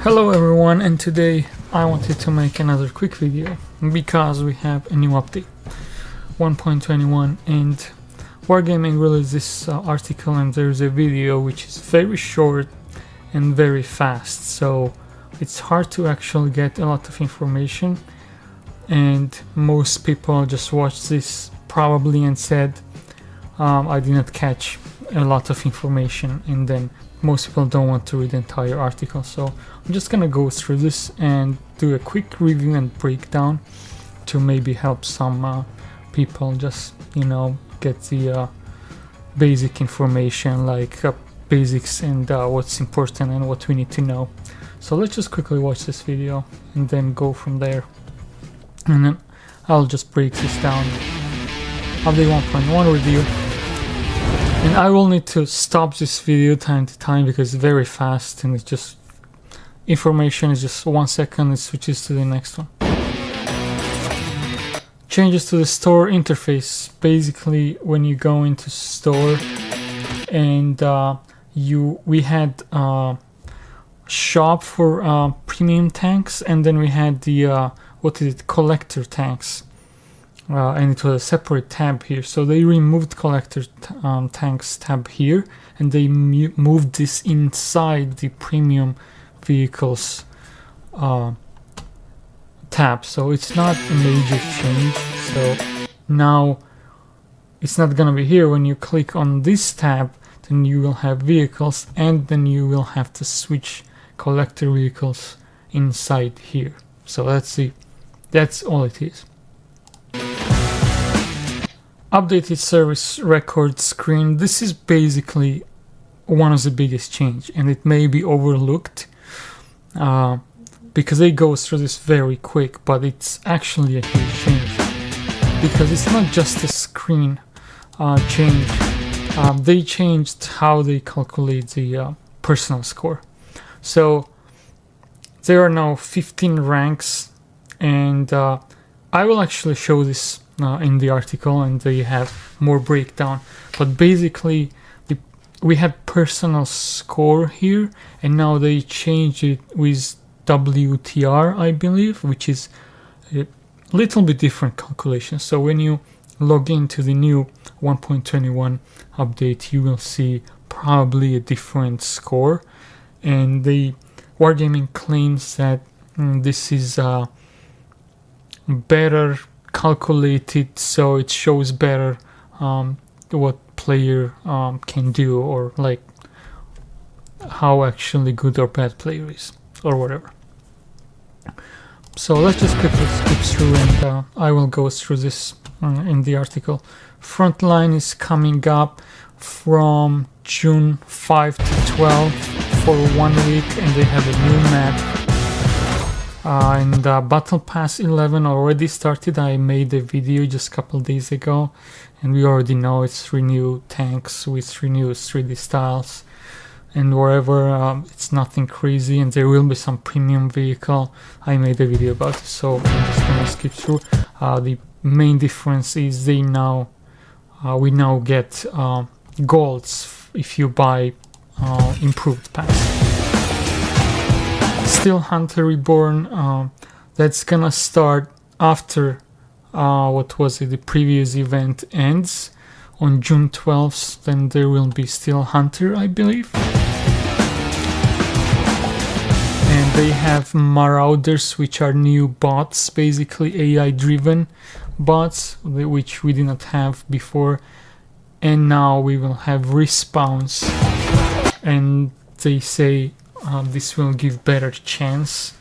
Hello everyone, and today I wanted to make another quick video because we have a new update 1.21 and Wargaming released this article, and there's a video which is very short and very fast, so it's hard to actually get a lot of information, and most people just watched this probably and said I did not catch a lot of information, and then most people don't want to read the entire article, so I'm just gonna go through this and do a quick review and breakdown to maybe help some people just, you know, get the basic information, like basics and what's important and what we need to know. So let's just quickly watch this video and then go from there, and then I'll just break this down. Update 1.1 review. And I will need to stop this video time to time because it's very fast and it's just information is just 1 second, it switches to the next one. Changes to the store interface. Basically, when you go into store and we had shop for premium tanks, and then we had the collector tanks. And it was a separate tab here, so they removed collector tanks tab here, and they moved this inside the premium vehicles tab. So it's not a major change, so now it's not gonna be here. When you click on this tab, then you will have vehicles, and then you will have to switch collector vehicles inside here. So that's all it is. Updated service record screen. This is basically one of the biggest change, and it may be overlooked because they go through this very quick, but it's actually a huge change because it's not just a screen change. They changed how they calculate the personal score. So there are now 15 ranks, and I will actually show this in the article, and they have more breakdown, but basically we had personal score here, and now they changed it with WTR, I believe, which is a little bit different calculation. So when you log into the new 1.21 update, you will see probably a different score, and the Wargaming claims that this is better calculated, so it shows better what player can do, or like how actually good or bad player is, or whatever. So let's just quickly skip through, and I will go through this in the article. Frontline is coming up from June 5 to 12 for 1 week, and they have a new map. And Battle Pass 11 already started. I made a video just a couple days ago, and we already know it's 3 new tanks with 3 new 3D styles and wherever. It's nothing crazy, and there will be some premium vehicle. I made a video about it, so I'm just gonna skip through. The main difference is we now get golds if you buy improved pass. Still Hunter Reborn, that's gonna start after the previous event ends on June 12th. Then there will be Still Hunter, I believe, and they have Marauders, which are new bots, basically AI driven bots, which we did not have before, and now we will have respawns, and they say this will give better chance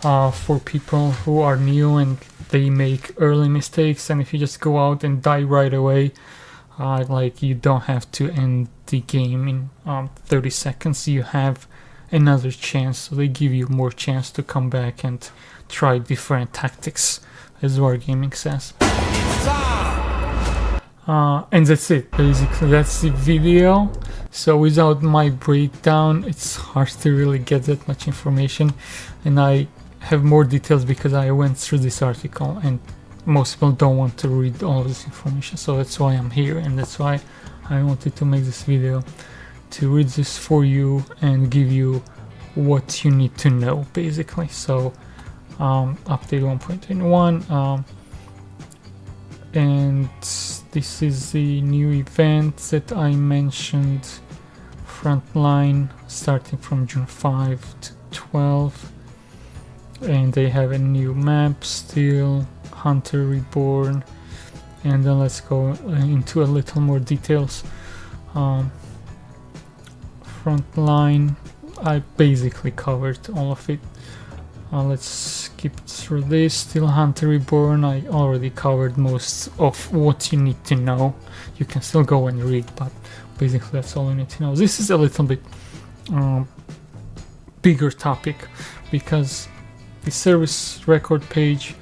for people who are new and they make early mistakes, and if you just go out and die right away, like you don't have to end the game in 30 seconds, you have another chance, so they give you more chance to come back and try different tactics, as Wargaming says. And that's it, basically. That's the video. So without my breakdown, it's hard to really get that much information, and I have more details because I went through this article, and most people don't want to read all of this information, so that's why I'm here, and that's why I wanted to make this video, to read this for you and give you what you need to know basically. So update 1.21, and this is the new event that I mentioned, Frontline, starting from June 5 to 12, and they have a new map still, Hunter Reborn. And then let's go into a little more details. Frontline, I basically covered all of it. Let's skip through this. Still Hunter Reborn, I already covered most of what you need to know. You can still go and read, but basically that's all you need to know. This is a little bit bigger topic, because the service record page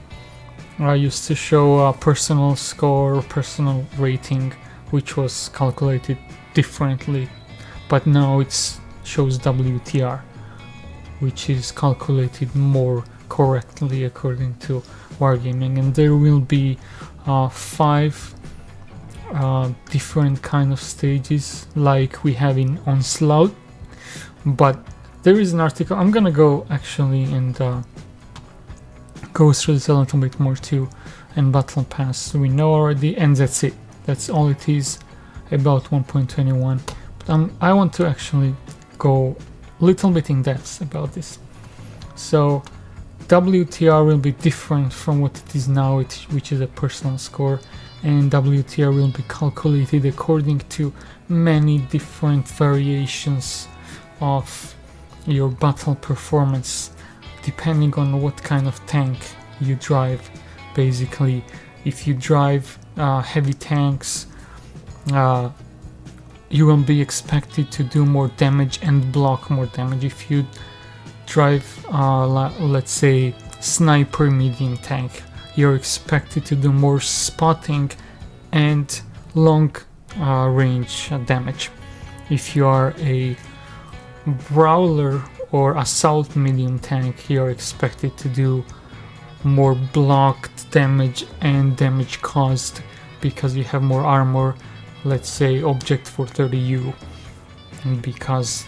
used to show a personal score, personal rating, which was calculated differently, but now it shows WTR, which is calculated more correctly according to Wargaming. And there will be 5 different kind of stages like we have in Onslaught, but there is an article, I'm gonna go actually and go through this a little bit more too, and Battle Pass we know already, and that's it. That's all it is about 1.21. But I want to actually go a little bit in depth about this. So WTR will be different from what it is now, which is a personal score, and WTR will be calculated according to many different variations of your battle performance, depending on what kind of tank you drive. Basically, if you drive heavy tanks, you will be expected to do more damage and block more damage. If you drive, let's say, sniper medium tank, you're expected to do more spotting and long range damage. If you are a brawler or assault medium tank, you're expected to do more blocked damage and damage caused because you have more armor, let's say object for 30U, and because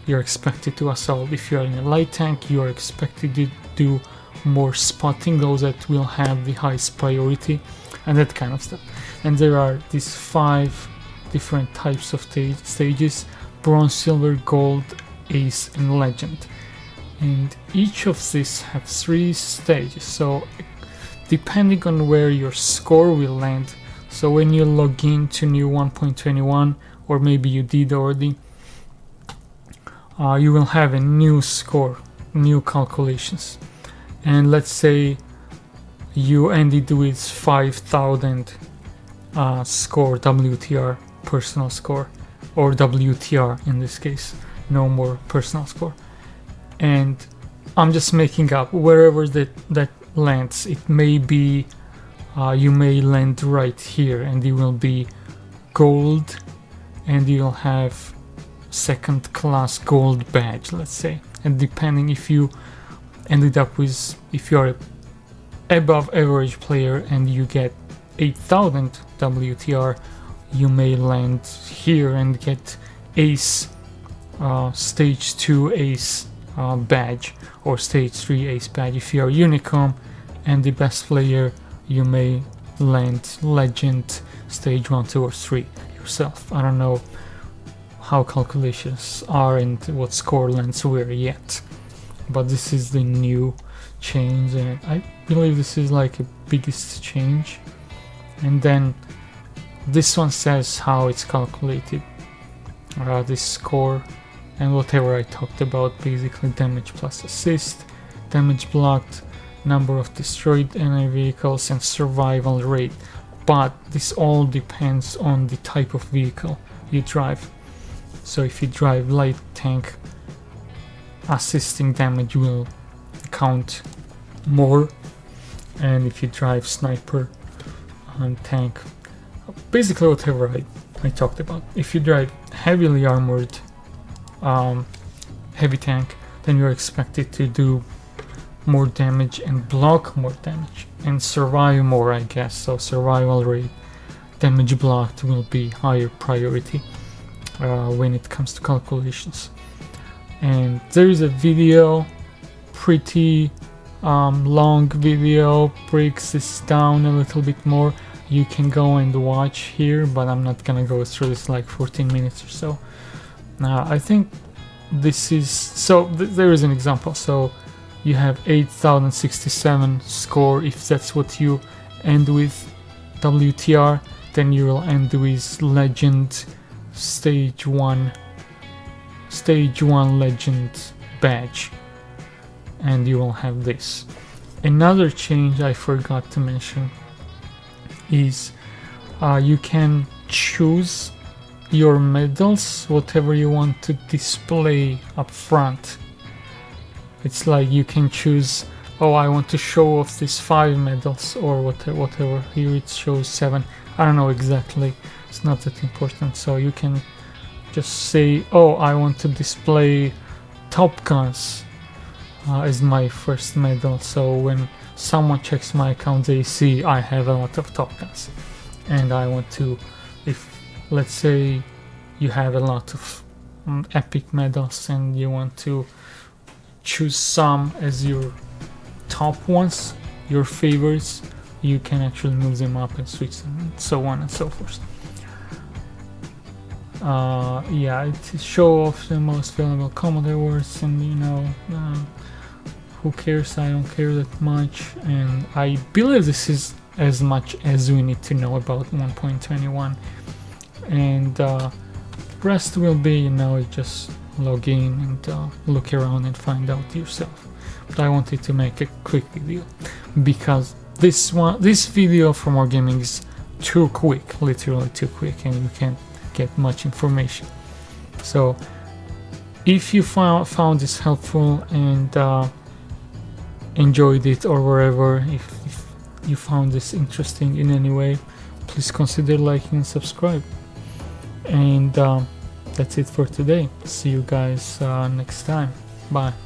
you're expected to assault. If you are in a light tank, you are expected to do more spotting, those that will have the highest priority, and that kind of stuff. And there are these 5 different types of stages: bronze, silver, gold, ace, and legend. And each of these have 3 stages, so depending on where your score will land, so when you log into new 1.21, or maybe you did already, you will have a new score, new calculations. And let's say you ended with 5,000 score, WTR, personal score, or WTR in this case, no more personal score. And I'm just making up, wherever that lands, it may be, you may land right here, and it will be gold, and you'll have second class gold badge, let's say. And depending if you ended up with, if you are above average player and you get 8,000 WTR, you may land here and get ace, stage 2 ace badge, or stage 3 ace badge. If you are Unicom and the best player, you may land legend, stage 1, 2, or 3 yourself. I don't know how calculations are and what score lands where yet, but this is the new change, and I believe this is like a biggest change. And then this one says how it's calculated, this score, and whatever I talked about, basically damage plus assist, damage blocked, number of destroyed enemy vehicles, and survival rate. But this all depends on the type of vehicle you drive. So if you drive light tank, assisting damage will count more, and if you drive sniper and tank, basically whatever I talked about. If you drive heavily armored heavy tank, then you're expected to do more damage and block more damage and survive more, I guess. So survival rate, damage blocked will be higher priority when it comes to calculations. and there is a video, pretty long video, breaks this down a little bit more. You can go and watch here, but I'm not gonna go through this, like 14 minutes or so. I think this is so there is an example. So you have 8067 score. If that's what you end with WTR, then you will end with legend stage 1 legend badge, and you will have this. Another change I forgot to mention is you can choose your medals, whatever you want to display up front. It's like you can choose, oh, I want to show off these 5 medals or whatever. Here it shows 7. I don't know exactly, it's not that important. So you can just say, oh, I want to display Top Guns as my first medal, so when someone checks my account they see I have a lot of Top Guns. And I want to, if let's say you have a lot of epic medals and you want to choose some as your top ones, your favorites, you can actually move them up and switch them, and so on and so forth. Yeah, it show off the most valuable combat awards, and you know, who cares? I don't care that much, and I believe this is as much as we need to know about 1.21, and rest will be, you know, just log in and look around and find out yourself. But I wanted to make a quick video because this video from Wargaming is too quick, literally too quick, and you can't get much information. So if you found this helpful and enjoyed it, or wherever, if you found this interesting in any way, please consider liking and subscribe. And that's it for today. See you guys next time. Bye.